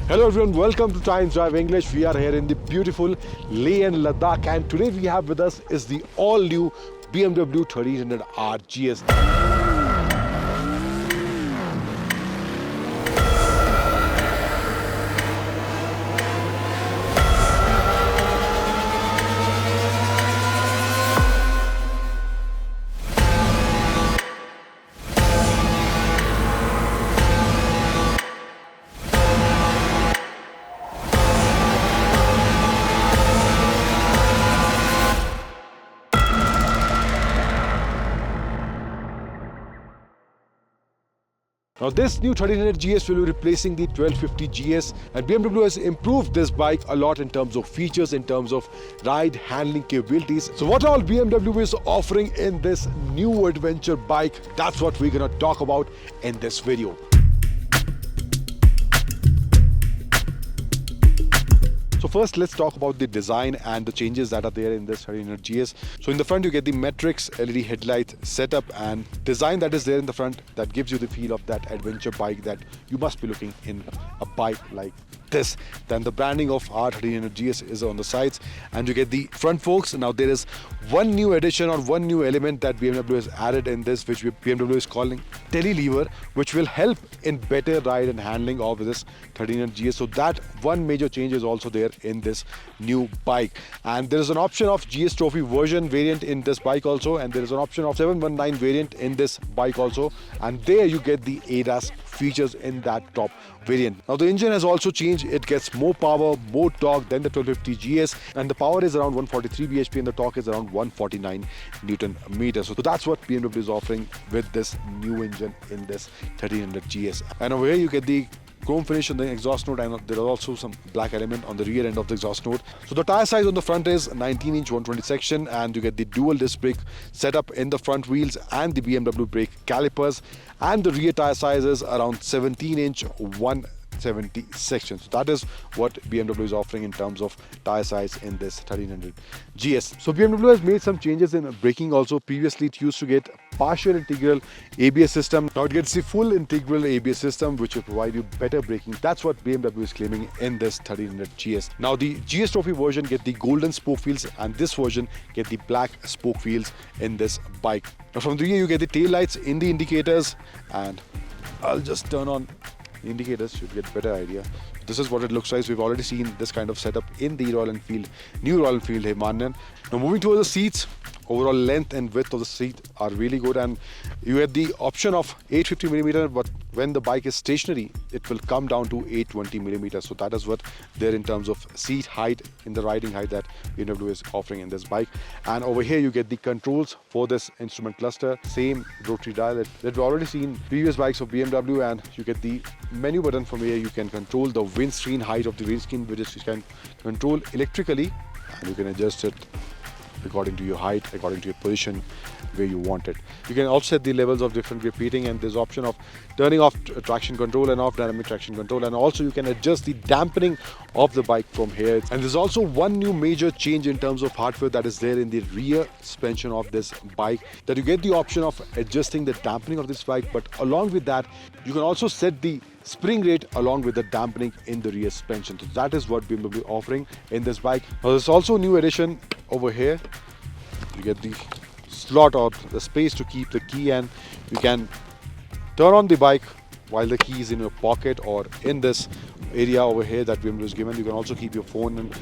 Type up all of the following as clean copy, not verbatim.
Hello everyone, welcome to Times Drive English. We are here in the beautiful Leh and Ladakh, and today we have with us is the all-new BMW 1300 R GS. Now this new 1300 GS will be replacing the 1250 GS, and BMW has improved this bike a lot in terms of features, in terms of ride handling capabilities. So what all BMW is offering in this new adventure bike, that's what we're gonna talk about in this video. So first, let's talk about the design and the changes that are there in this 1300 GS. So in the front, you get the Matrix LED headlight setup and design that is there in the front that gives you the feel of that adventure bike that you must be looking in a bike like this. Then the branding of R1300 GS is on the sides, and you get the front forks. Now there is one new addition or one new element that BMW has added in this, which BMW is calling telelever, which will help in better ride and handling of this 1300 GS. So that one major change is also there in this new bike, and there is an option of GS Trophy version variant in this bike also, and there is an option of 719 variant in this bike also, and there you get the ADAS features in that top variant. Now the engine has also changed. It gets more power, more torque than the 1250 GS, and the power is around 143 bhp and the torque is around 149 Newton meters. So that's what BMW is offering with this new engine in this 1300 GS. And over here you get the chrome finish on the exhaust note, and there are also some black element on the rear end of the exhaust note. So the tire size on the front is 19-inch 120 section, and you get the dual disc brake setup in the front wheels and the BMW brake calipers, and the rear tire size is around 17-inch 170 section. So that is what BMW is offering in terms of tire size in this 1300 GS. So BMW has made some changes in braking also. Previously it used to get partial integral ABS system. Now it gets the full integral ABS system, which will provide you better braking. That's what BMW is claiming in this 1300 GS. Now the GS Trophy version get the golden spoke wheels, and this version get the black spoke wheels in this bike. Now from the rear you get the tail lights in the indicators, and I'll just turn on the indicators, should get better idea. This is what it looks like. We've already seen this kind of setup in the Royal Enfield, new Royal Enfield Himalayan. Now moving towards the seats, overall length and width of the seat are really good, and you have the option of 850mm, but when the bike is stationary it will come down to 820mm. So that is what there in terms of seat height, in the riding height, that BMW is offering in this bike. And over here you get the controls for this instrument cluster, same rotary dial that we've already seen previous bikes of BMW, and you get the menu button from here. You can control the windscreen height of the windscreen, which you can control electrically, and you can adjust it according to your height, according to your position where you want it. You can also set the levels of different grip rating, and there's option of turning off traction control and off dynamic traction control, and also you can adjust the dampening of the bike from here. And there's also one new major change in terms of hardware that is there in the rear suspension of this bike, that you get the option of adjusting the dampening of this bike, but along with that you can also set the spring rate along with the dampening in the rear suspension. So that is what BMW is offering in this bike. Now there's also a new addition over here. You get the slot or the space to keep the key, and you can turn on the bike while the key is in your pocket or in this area over here that BMW is given. You can also keep your phone and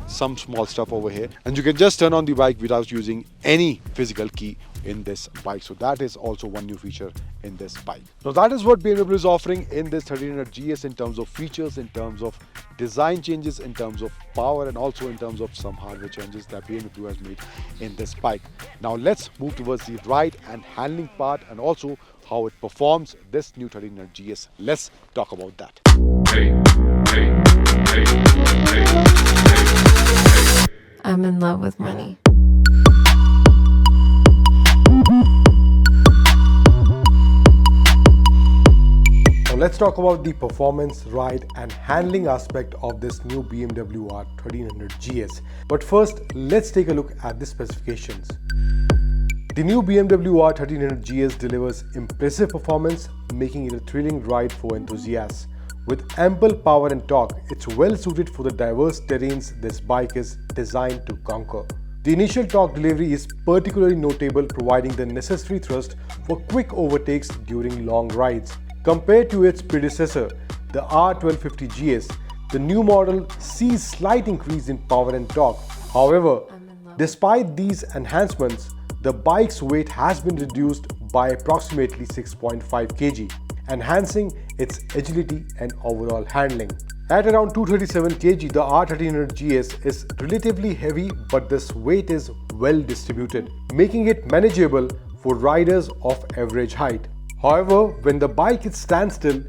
some small stuff over here, and you can just turn on the bike without using any physical key in this bike. So that is also one new feature in this bike. Now that is what BMW is offering in this 1300 GS in terms of features, in terms of design changes, in terms of power, and also in terms of some hardware changes that BMW has made in this bike. Now let's move towards the ride and handling part, and also how it performs, this new 1300 GS. Let's talk about that. I'm in love with money. Now let's talk about the performance, ride and handling aspect of this new BMW R 1300 GS. But first, let's take a look at the specifications. The new BMW R 1300 GS delivers impressive performance, making it a thrilling ride for enthusiasts. With ample power and torque, it's well suited for the diverse terrains this bike is designed to conquer. The initial torque delivery is particularly notable, providing the necessary thrust for quick overtakes during long rides. Compared to its predecessor, the R1250 GS, the new model sees slight increase in power and torque. However, despite these enhancements, the bike's weight has been reduced by approximately 6.5 kg, enhancing its agility and overall handling. At around 237 kg, the R1300 GS is relatively heavy, but this weight is well distributed, making it manageable for riders of average height. However, when the bike is standstill,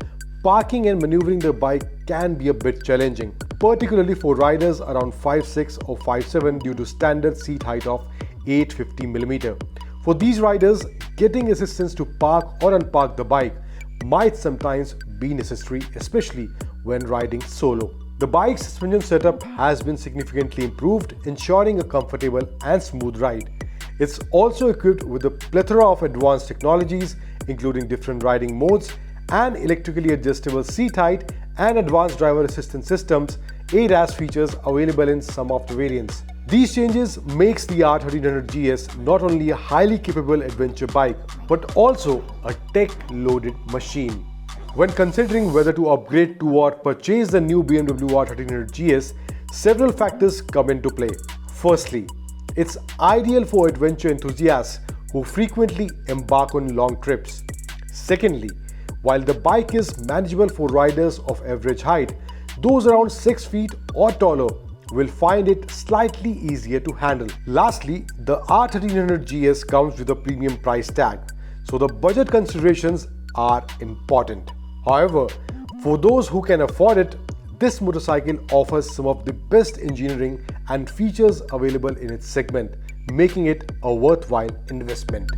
parking and maneuvering the bike can be a bit challenging, particularly for riders around 5'6" or 5'7" due to standard seat height of 850mm. For these riders, getting assistance to park or unpark the bike might sometimes be necessary, especially when riding solo. The bike's suspension setup has been significantly improved, ensuring a comfortable and smooth ride. It's also equipped with a plethora of advanced technologies, including different riding modes and electrically adjustable seat height and advanced driver assistance systems, ADAS features available in some of the variants. These changes makes the R1300 GS not only a highly capable adventure bike, but also a tech-loaded machine. When considering whether to upgrade to or purchase the new BMW R1300 GS, several factors come into play. Firstly, it's ideal for adventure enthusiasts who frequently embark on long trips. Secondly, while the bike is manageable for riders of average height, those around 6 feet or taller will find it slightly easier to handle. Lastly, the R1300 GS comes with a premium price tag, so the budget considerations are important. However, for those who can afford it, this motorcycle offers some of the best engineering and features available in its segment, making it a worthwhile investment.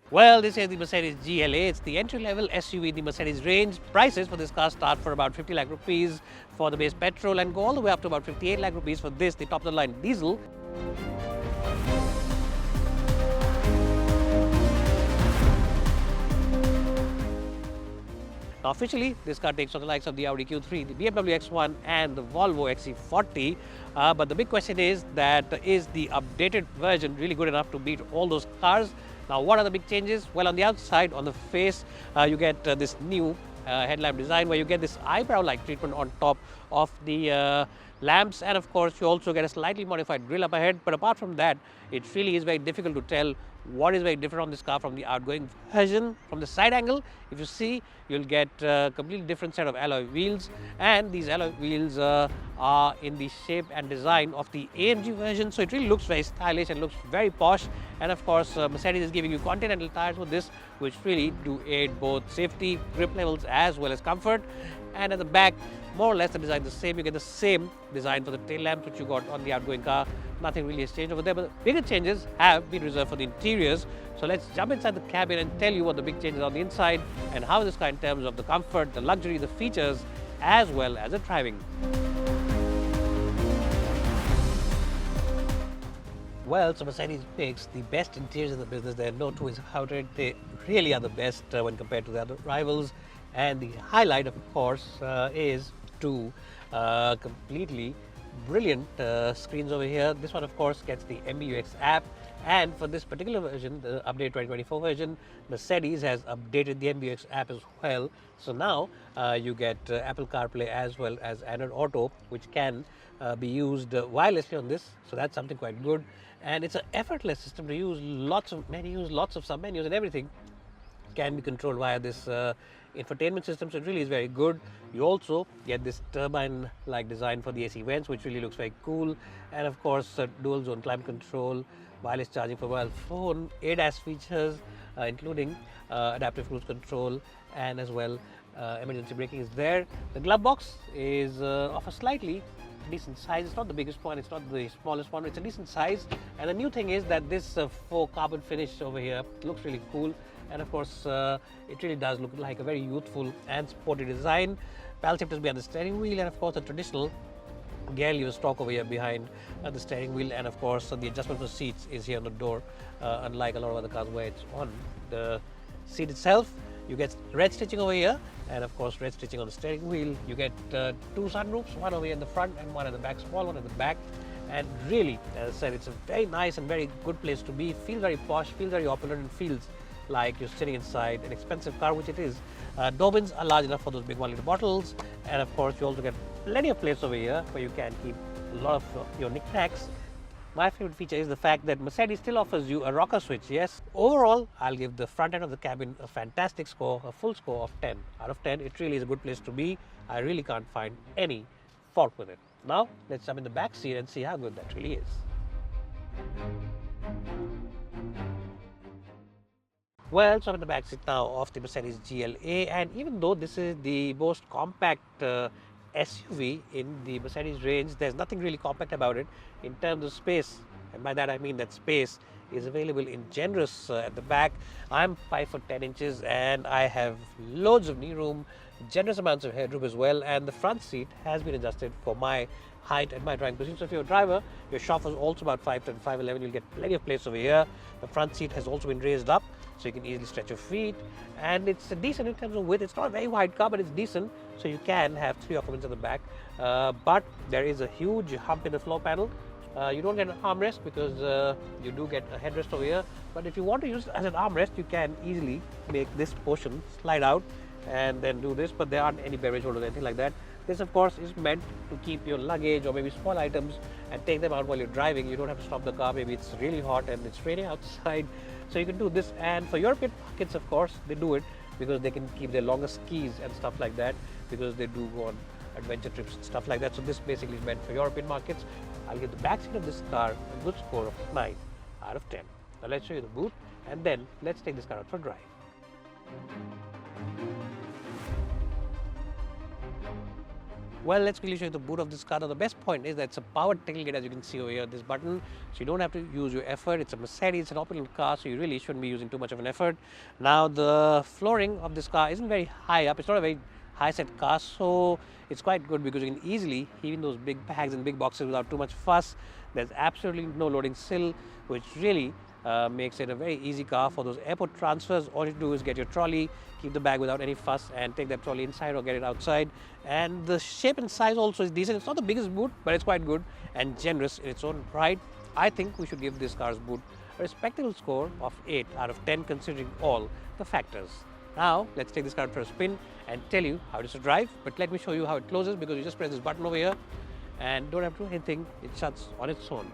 Well, this is the Mercedes GLA. It's the entry-level SUV in the Mercedes range. Prices for this car start for about 50 lakh rupees for the base petrol and go all the way up to about 58 lakh rupees for this, the top-of-the-line diesel. Now, officially, this car takes on the likes of the Audi Q3, the BMW X1 and the Volvo XC40. But the big question is that is the updated version really good enough to beat all those cars? Now, what are the big changes? Well, on the outside, on the face, you get this new headlamp design where you get this eyebrow-like treatment on top of the lamps, and of course, you also get a slightly modified grille up ahead. But apart from that, it really is very difficult to tell what is very different on this car from the outgoing version. From the side angle, if you see, you'll get a completely different set of alloy wheels, and these alloy wheels are in the shape and design of the AMG version, so it really looks very stylish and looks very posh. And of course, Mercedes is giving you Continental tires with this, which really do aid both safety, grip levels as well as comfort. And at the back, more or less the design is the same. You get the same design for the tail lamps which you got on the outgoing car. Nothing really has changed over there, but the bigger changes have been reserved for the interiors. So let's jump inside the cabin and tell you what the big changes are on the inside and how this car in terms of the comfort, the luxury, the features, as well as the driving. Well, so Mercedes picks the best interiors in the business. There are no two ways about it. They really are the best when compared to the other rivals. And the highlight, of course, is two completely brilliant screens over here. This one, of course, gets the MBUX app. And for this particular version, the update 2024 version, Mercedes has updated the MBUX app as well. So now you get Apple CarPlay as well as Android Auto, which can be used wirelessly on this. So that's something quite good. And it's an effortless system to use. Lots of menus, lots of sub-menus, and everything can be controlled via this infotainment system, so it really is very good. You also get this turbine-like design for the AC vents, which really looks very cool. And of course, dual zone climate control, wireless charging for mobile phone, ADAS features, including adaptive cruise control and as well emergency braking is there. The glove box is of a slightly decent size. It's not the biggest one, it's not the smallest one, it's a decent size. And the new thing is that this faux carbon finish over here looks really cool, and of course it really does look like a very youthful and sporty design. Paddle shifters behind the steering wheel, and of course the traditional gear lever stalk over here behind the steering wheel, and of course the adjustment for seats is here on the door, unlike a lot of other cars where it's on the seat itself. You get red stitching over here, and of course red stitching on the steering wheel. You get two sunroofs, one over here in the front and one at the back, small one at the back. And really, as I said, it's a very nice and very good place to be. It feels very posh, feels very opulent, and feels like you're sitting inside an expensive car, which it is. Door bins are large enough for those big 1 litre bottles, and of course you also get plenty of place over here where you can keep a lot of your knickknacks. My favorite feature is the fact that Mercedes still offers you a rocker switch. Yes, overall I'll give the front end of the cabin a fantastic score, a full score of 10 out of 10. It really is a good place to be. I really can't find any fault with it. Now let's jump in the back seat and see how good that really is. Well, so I'm in the back seat now of the Mercedes GLA, and even though this is the most compact SUV in the Mercedes range, there's nothing really compact about it in terms of space, and by that I mean that space is available in generous at the back. I'm 5 foot 10 inches and I have loads of knee room, generous amounts of headroom as well, and the front seat has been adjusted for my height and my driving position. So if you're a driver, your chauffeur is also about 5'10", 5'11", you'll get plenty of place over here. The front seat has also been raised up, so you can easily stretch your feet, and it's decent in terms of width. It's not a very wide car, but it's decent, so you can have 3 occupants at the back. But there is a huge hump in the floor panel. You don't get an armrest because you do get a headrest over here, but if you want to use it as an armrest, you can easily make this portion slide out and then do this, but there aren't any beverage holders or anything like that. This of course is meant to keep your luggage or maybe small items and take them out while you're driving. You don't have to stop the car, maybe it's really hot and it's raining outside, so you can do this. And for European markets, of course, they do it because they can keep their longer skis and stuff like that, because they do go on adventure trips and stuff like that. So this basically is meant for European markets. I'll give the back seat of this car a good score of 9 out of 10. Now let's show you the boot, and then let's take this car out for a drive. Well, let's quickly show you the boot of this car. Now, the best point is that it's a powered tailgate, as you can see over here, this button, so you don't have to use your effort. It's a Mercedes, it's an opulent car, so you really shouldn't be using too much of an effort. Now, the flooring of this car isn't very high up. It's not a very high set car, so it's quite good because you can easily heave in those big bags and big boxes without too much fuss. There's absolutely no loading sill, which really makes it a very easy car for those airport transfers. All you do is get your trolley, keep the bag without any fuss, and take that trolley inside or get it outside. And the shape and size also is decent. It's not the biggest boot, but it's quite good and generous in its own right. I think we should give this car's boot a respectable score of 8 out of 10 considering all the factors. Now let's take this car for a spin and tell you how it is to drive, but let me show you how it closes, because you just press this button over here and don't have to do anything. It shuts on its own.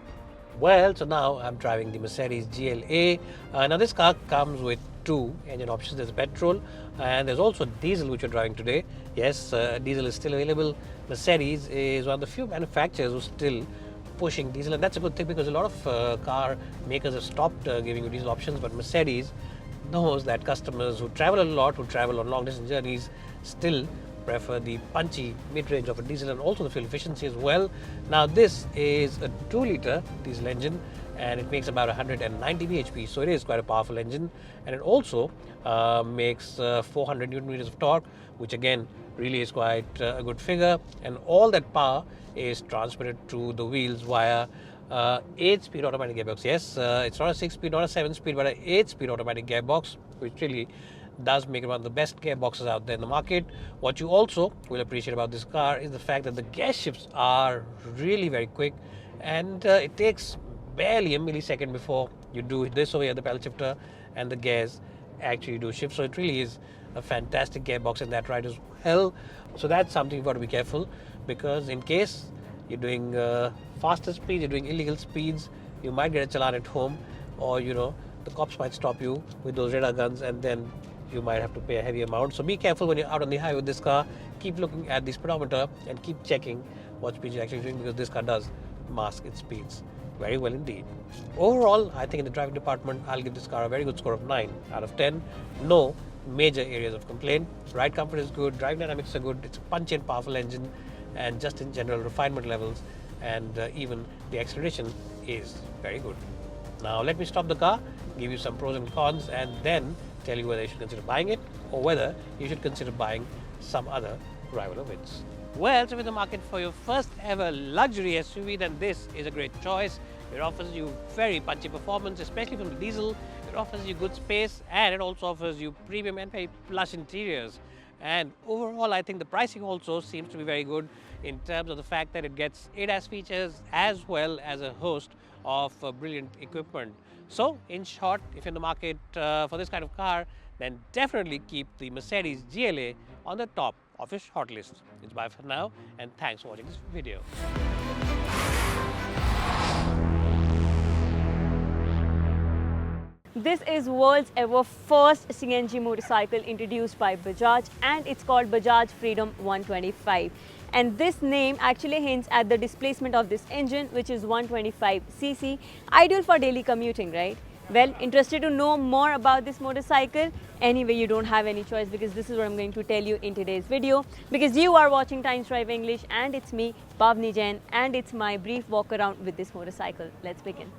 Well, so now I'm driving the Mercedes GLA. Now this car comes with 2 engine options. There's petrol and there's also diesel, which we're driving today. Yes, diesel is still available. Mercedes is one of the few manufacturers who's still pushing diesel, and that's a good thing because a lot of car makers have stopped giving you diesel options, but Mercedes knows that customers who travel a lot, who travel on long distance journeys, still prefer the punchy mid-range of a diesel and also the fuel efficiency as well. Now this is a 2-litre diesel engine and it makes about 190 bhp, so it is quite a powerful engine, and it also makes 400 Newton meters of torque, which again really is quite a good figure, and all that power is transmitted to the wheels via 8-speed automatic gearbox. Yes, it's not a 6-speed, not a 7-speed, but an 8-speed automatic gearbox, which really does make it one of the best gearboxes out there in the market. What you also will appreciate about this car is the fact that the gear shifts are really very quick, and it takes barely a millisecond before you do this over here, the pedal shifter, and the gears actually do shift. So it really is a fantastic gearbox in that right as well. So that's something you've got to be careful, because in case you're doing faster speeds, you're doing illegal speeds, you might get a challan at home, or the cops might stop you with those radar guns, and then you might have to pay a heavy amount. So be careful when you're out on the highway with this car. Keep looking at the speedometer and keep checking what speed you're actually doing, because this car does mask its speeds. very well indeed. Overall, I think in the driving department, I'll give this car a very good score of 9 out of 10. No major areas of complaint. Ride comfort is good, driving dynamics are good, it's a punchy and powerful engine, and just in general refinement levels and even the acceleration is very good. Now let me stop the car, give you some pros and cons, and then tell you whether you should consider buying it or whether you should consider buying some other rival of its. Well, so if you're in the market for your first ever luxury SUV, then this is a great choice. It offers you very punchy performance, especially from the diesel. It offers you good space, and it also offers you premium and very plush interiors. And overall, I think the pricing also seems to be very good in terms of the fact that it gets ADAS features as well as a host of brilliant equipment. So, in short, if you're in the market for this kind of car, then definitely keep the Mercedes GLA on the top of your shortlist. It's bye for now, and thanks for watching this video. This is world's ever first CNG motorcycle introduced by Bajaj, and it's called Bajaj Freedom 125. And this name actually hints at the displacement of this engine, which is 125cc, ideal for daily commuting, right? Well, interested to know more about this motorcycle? Anyway, you don't have any choice, because this is what I'm going to tell you in today's video, because you are watching Times Drive English, and it's me, Pavni, and it's my brief walk around with this motorcycle. Let's begin.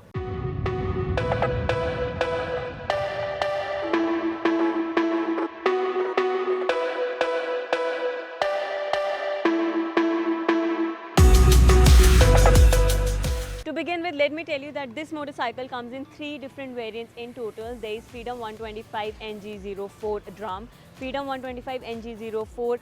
To begin with, let me tell you that this motorcycle comes in 3 different variants in total. There is Freedom 125 NG04 drum, Freedom 125 NG04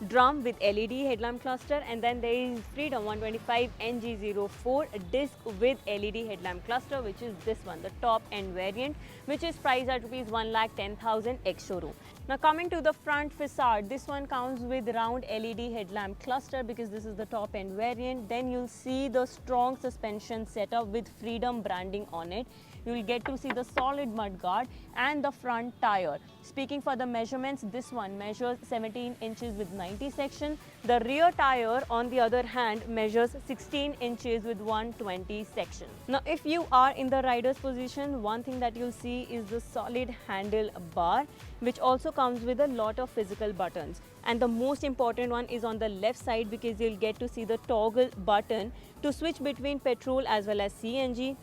drum with LED headlamp cluster, and then there is Freedom 125 NG04 disc with LED headlamp cluster, which is this one, the top end variant, which is priced at ₹1,10,000 ex-showroom. Now coming to the front facade, this one comes with round LED headlamp cluster because this is the top end variant. Then you'll see the strong suspension setup with Freedom branding on it. You'll get to see the solid mudguard and the front tire. Speaking for the measurements, this one measures 17 inches with 90 section. The rear tire, on the other hand, measures 16 inches with 120 section. Now, if you are in the rider's position, one thing that you'll see is the solid handlebar, which also comes with a lot of physical buttons. And the most important one is on the left side, because you'll get to see the toggle button to switch between petrol as well as CNG.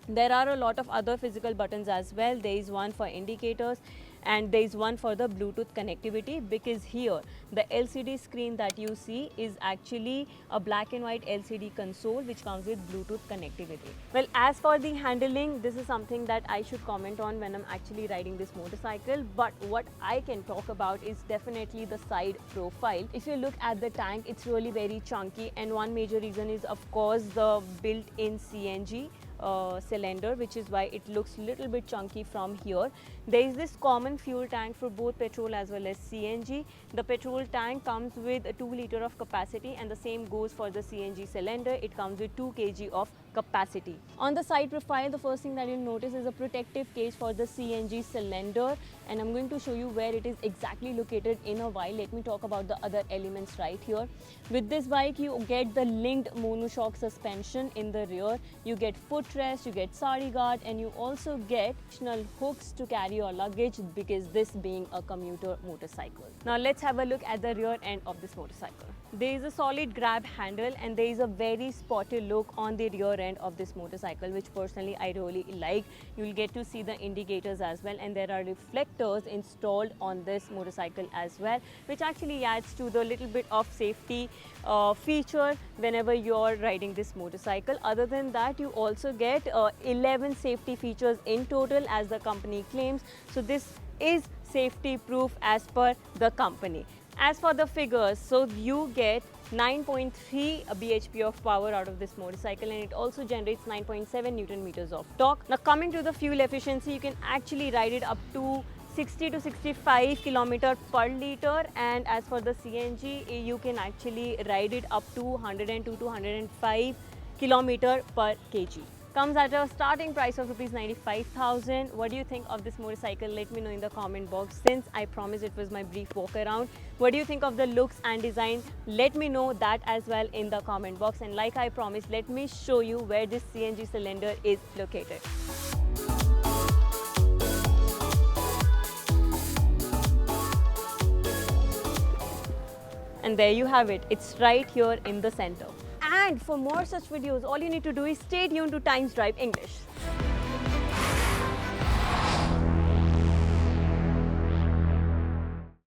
There are a lot of other physical buttons as well. There is one for indicators, and there is one for the Bluetooth connectivity, because here the LCD screen that you see is actually a black and white LCD console which comes with Bluetooth connectivity. Well, as for the handling, this is something that I should comment on when I'm actually riding this motorcycle, but what I can talk about is definitely the side profile. If you look at the tank, it's really very chunky, and one major reason is of course the built-in CNG cylinder, which is why it looks a little bit chunky from here. There is this common fuel tank for both petrol as well as CNG. The petrol tank comes with a 2 liter of capacity, and the same goes for the CNG cylinder. It comes with 2 kg of capacity. On the side profile, the first thing that you'll notice is a protective cage for the CNG cylinder, and I'm going to show you where it is exactly located in a while. Let me talk about the other elements right here. With this bike, you get the linked monoshock suspension in the rear, you get footrest, you get sari guard, and you also get additional hooks to carry your luggage, because this being a commuter motorcycle. Now let's have a look at the rear end of this motorcycle. There is a solid grab handle, and there is a very sporty look on the rear end of this motorcycle, which personally I really like. You'll get to see the indicators as well, and there are reflectors installed on this motorcycle as well, which actually adds to the little bit of safety feature whenever you're riding this motorcycle. Other than that, you also get 11 safety features in total, as the company claims. So this is safety proof as per the company. As for the figures, so you get 9.3 bhp of power out of this motorcycle, and it also generates 9.7 Newton meters of torque. Now coming to the fuel efficiency, you can actually ride it up to 60 to 65 km per liter, and as for the CNG, you can actually ride it up to 102 to 105 km per kg. Comes at a starting price of rupees 95,000. What do you think of this motorcycle? Let me know in the comment box. Since I promised it was my brief walk around, what do you think of the looks and design? Let me know that as well in the comment box. And like I promised, let me show you where this CNG cylinder is located. And there you have it. It's right here in the center. And for more such videos, all you need to do is stay tuned to Times Drive English.